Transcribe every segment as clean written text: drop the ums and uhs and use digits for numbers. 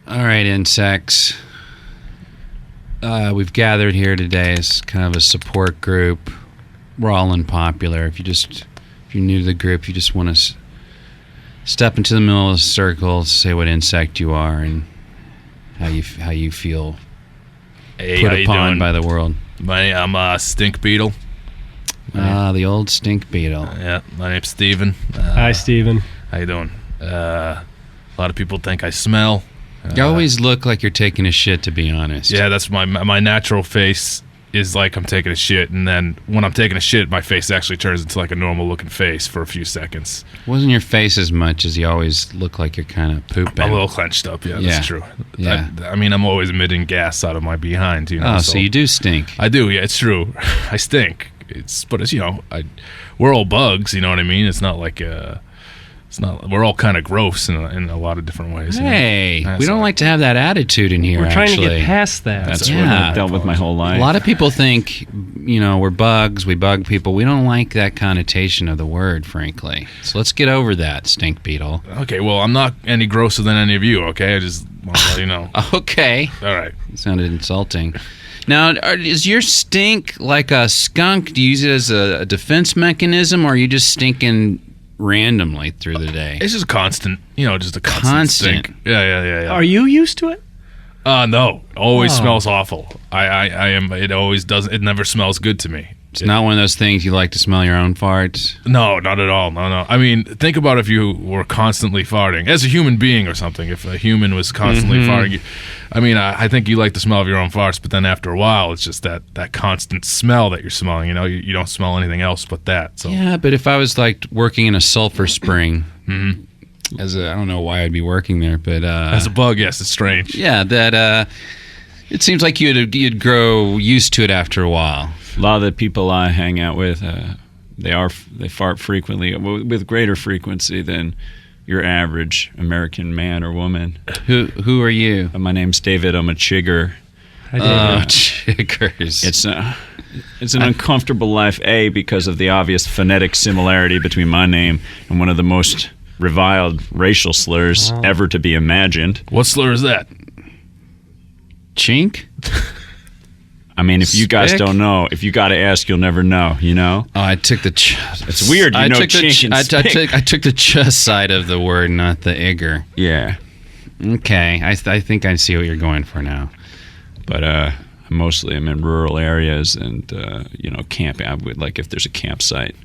All right, insects. We've gathered here today as kind of a support group. We're all unpopular. If you're new to the group, you just want to step into the middle of the circle, say what insect you are, and how you feel put upon by the world. I'm a stink beetle. The old stink beetle. Yeah, my name's Steven. Hi, Steven. How you doing? A lot of people think I smell. You always look like you're taking a shit, to be honest. Yeah, that's my natural face is like I'm taking a shit, and then when I'm taking a shit, my face actually turns into like a normal looking face for a few seconds. Wasn't your face as much as you always look like you're kind of pooping? I'm a little clenched up, that's true. Yeah. I mean, I'm always emitting gas out of my behind, you know. Oh, so you do stink. I do, yeah, it's true. I stink. But it's, we're all bugs, you know what I mean? It's not like we're all kind of gross in a lot of different ways. Hey, we don't like to have that attitude in here. We're trying actually to get past that. That's what I've dealt with my whole life. A lot of people think, we're bugs, we bug people. We don't like that connotation of the word, frankly. So let's get over that, stink beetle. Okay, well, I'm not any grosser than any of you, okay? I just want to let you know. Okay. All right. It sounded insulting. Now, is your stink like a skunk? Do you use it as a defense mechanism, or are you just stinking randomly through the day? It's just constant, just a constant stink. Yeah. Are you used to it? No. Always smells awful. I am. It always doesn't. It never smells good to me. It's not one of those things you like to smell your own farts? No, not at all. No. I mean, think about if you were constantly farting as a human being or something. If a human was constantly farting, I think you like the smell of your own farts, but then after a while, it's just that constant smell that you're smelling. You don't smell anything else but that. So. Yeah, but if I was like working in a sulfur spring, I don't know why I'd be working there, but as a bug, yes, it's strange. Yeah, that it seems like you'd grow used to it after a while. A lot of the people I hang out with, they fart frequently, with greater frequency than your average American man or woman. Who are you? My name's David. I'm a chigger. Chiggers. It's an uncomfortable life, because of the obvious phonetic similarity between my name and one of the most reviled racial slurs ever to be imagined. What slur is that? Chink? I mean, if you guys don't know, if you got to ask, you'll never know, Oh, I took the it's weird, I took the ch side of the word, not the igger. Yeah. Okay, I think I see what you're going for now. But mostly I'm in rural areas and, camping. I would, like, if there's a campsite,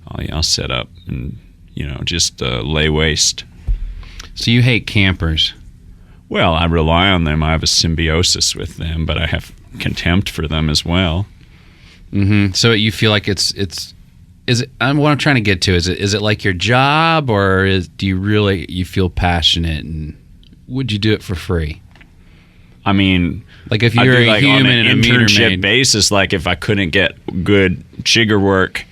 I'll set up and, just lay waste. So you hate campers? Well, I rely on them. I have a symbiosis with them, but I have contempt for them as well. Mm-hmm. So you feel like is it? What I'm trying to get to is it like your job, or do you feel passionate, and would you do it for free? I mean, like if you're a human on an and a internship meter maid basis, like if I couldn't get good chigger work.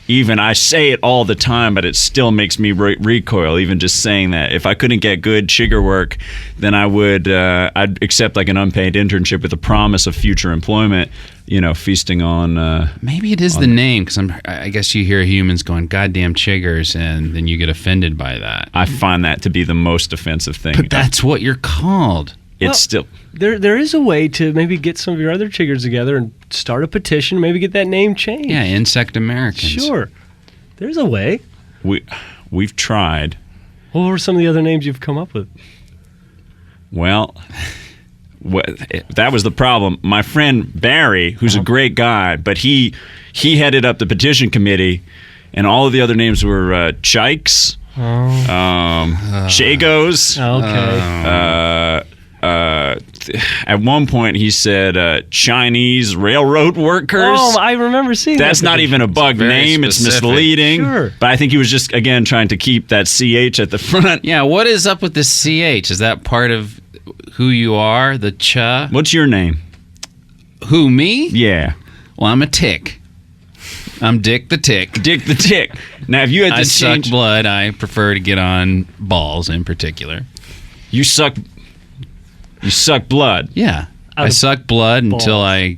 Even I say it all the time, but it still makes me recoil. Even just saying that, if I couldn't get good chigger work, then I'd accept like an unpaid internship with a promise of future employment. Feasting on. Maybe it is the name, because I guess you hear humans going "goddamn chiggers," and then you get offended by that. I find that to be the most offensive thing. But that's what you're called. It's still. There is a way to maybe get some of your other chiggers together and start a petition, maybe get that name changed. Yeah, Insect Americans. Sure. There's a way. We've tried. What were some of the other names you've come up with? Well, that was the problem. My friend Barry, who's a great guy, but he headed up the petition committee, and all of the other names were Chikes, Chagos. Okay. At one point he said Chinese railroad workers. Oh, I remember seeing That's that. not even a bug name. specific. It's misleading. Sure. But I think he was just, again, trying to keep that CH at the front. Yeah, what is up with the CH? Is that part of who you are, the cha? What's your name? Who, me? Yeah. Well, I'm a tick. I'm Dick the Tick. Dick the Tick. Now, if you had to I suck change... blood. I prefer to get on balls in particular. You suck blood. Yeah. I suck blood until I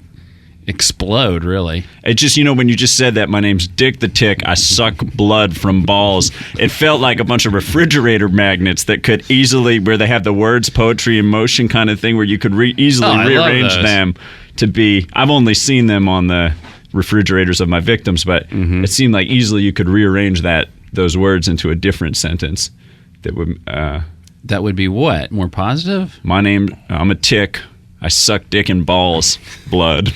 explode, really. It just, when you just said that, my name's Dick the Tick, I suck blood from balls. It felt like a bunch of refrigerator magnets that could easily, where they have the words poetry in motion kind of thing, where you could easily rearrange them to be. I've only seen them on the refrigerators of my victims, but it seemed like easily you could rearrange those words into a different sentence that would. That would be what? More positive? I'm a tick. I suck dick and balls blood.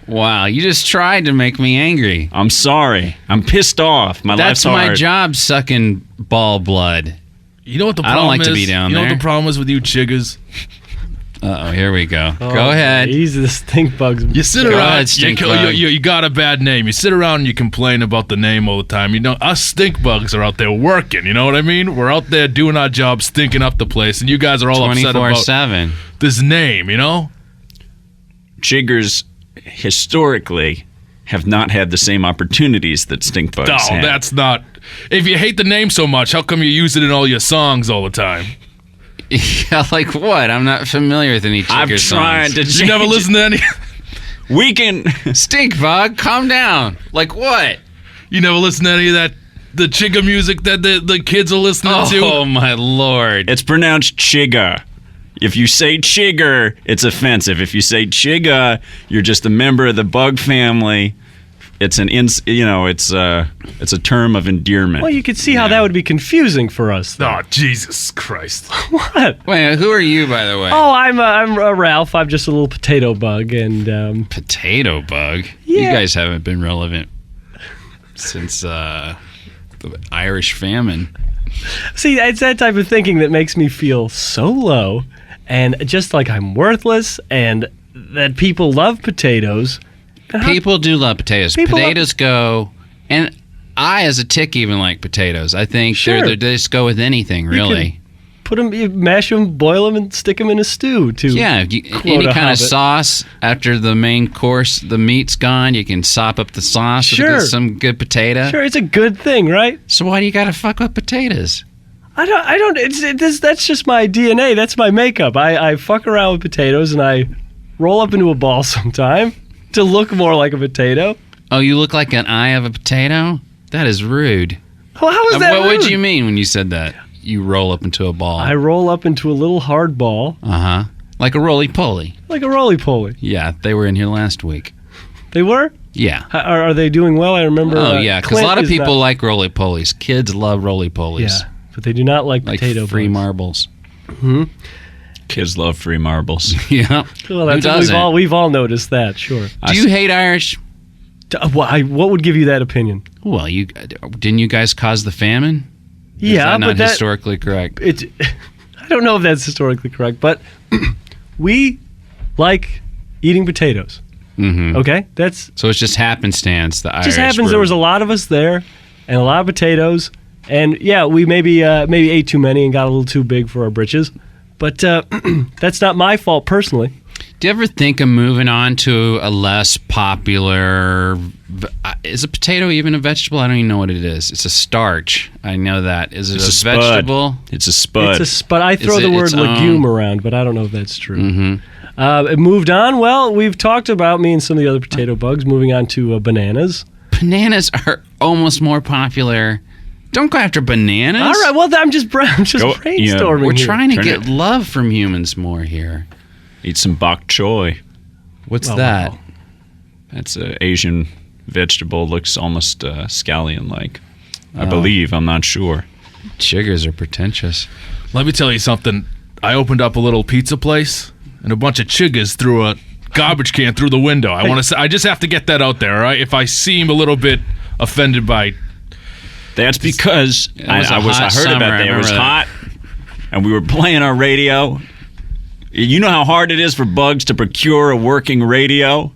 Wow, you just tried to make me angry. I'm sorry. I'm pissed off. Life's hard. That's my job, sucking ball blood. You know what the problem is? I don't like to be down there. You know what the problem is with you chiggers? Uh-oh, here we go. Go ahead. He's the stink bugs. You sit Go around, ahead, stink bug. you got a bad name. You sit around and you complain about the name all the time. Us stink bugs are out there working, you know what I mean? We're out there doing our job, stinking up the place, and you guys are all upset about 24/7. this name, Chiggers historically have not had the same opportunities that stink bugs No, have. that's not. If you hate the name so much, how come you use it in all your songs all the time? Yeah, like what? I'm not familiar with any I've Chigger tried songs. to change You never listen to any. We can. Stink bug, calm down. Like what? You never listen to any of that. The chigga music that the kids are listening to. Oh my lord! It's pronounced chigga. If you say chigger, it's offensive. If you say chigga, you're just a member of the bug family. It's it's a term of endearment. Well, you could see how that would be confusing for us. Though. Oh, Jesus Christ. What? Wait, who are you, by the way? Oh, I'm Ralph. I'm just a little potato bug, and Potato bug. Yeah. You guys haven't been relevant since the Irish famine. see, it's that type of thinking that makes me feel so low, and just like I'm worthless, and that people love potatoes. People do love potatoes. People Potatoes go, and I, as a tick, even like potatoes. I think Sure. they just go with anything, really. Put them, you mash them, boil them, and stick them in a stew. Yeah, any kind of sauce after the main course, the meat's gone. You can sop up the sauce Sure. with some good potato. Sure, it's a good thing, right? So why do you got to fuck with potatoes? I don't. That's just my DNA. That's my makeup. I fuck around with potatoes, and I roll up into a ball sometime to look more like a potato. Oh, you look like an eye of a potato? That is rude. Well, how is that What rude? did you mean when you said that? You roll up into a ball. I roll up into a little hard ball, Uh-huh. Like a roly-poly. like a roly-poly. Yeah, they were in here last week. They were? Yeah. Are they doing well? I remember. Oh, yeah, because a Clint lot of is people not- like roly-polies. Kids love roly-polies. Yeah, but they do not like Like potato free bugs. marbles. Kids love free marbles. Yeah. Well, Who that's doesn't? we've all noticed that. Sure. Do you hate Irish? What would give you that opinion? Well, didn't you guys cause the famine? Is Yeah, that not but that historically correct? it's. I don't know if that's historically correct, but we like eating potatoes. Mm-hmm. Okay, that's So it's just happenstance. The Irish just happens. were- There was a lot of us there, and a lot of potatoes, and yeah, we maybe ate too many and got a little too big for our britches, but that's not my fault personally. Do you ever think of moving on to a less popular? Is a potato even a vegetable? I don't even know what it is. It's a starch. I know that. Is it It's a a spud. vegetable? It's a spud. But I throw Is the it word its legume own? around, but I don't know if that's true. Mm-hmm. It moved on. Well, we've talked about me and some of the other potato bugs moving on to bananas. Bananas are almost more popular. Don't go after bananas. All right. Well, I'm just Go- brainstorming. We're here. trying to Turn get it- love from humans more here. Eat some bok choy. What's Oh, that? wow. That's an Asian vegetable. Looks almost scallion-like. Oh. I believe. I'm not sure. Chiggers are pretentious. Let me tell you something. I opened up a little pizza place, and a bunch of chiggas threw a garbage can through the window. I just have to get that out there, all right? If I seem a little bit offended by... That's because was I a hot heard summer, about I that. It was remember hot, and we were playing our radio. You know how hard it is for bugs to procure a working radio?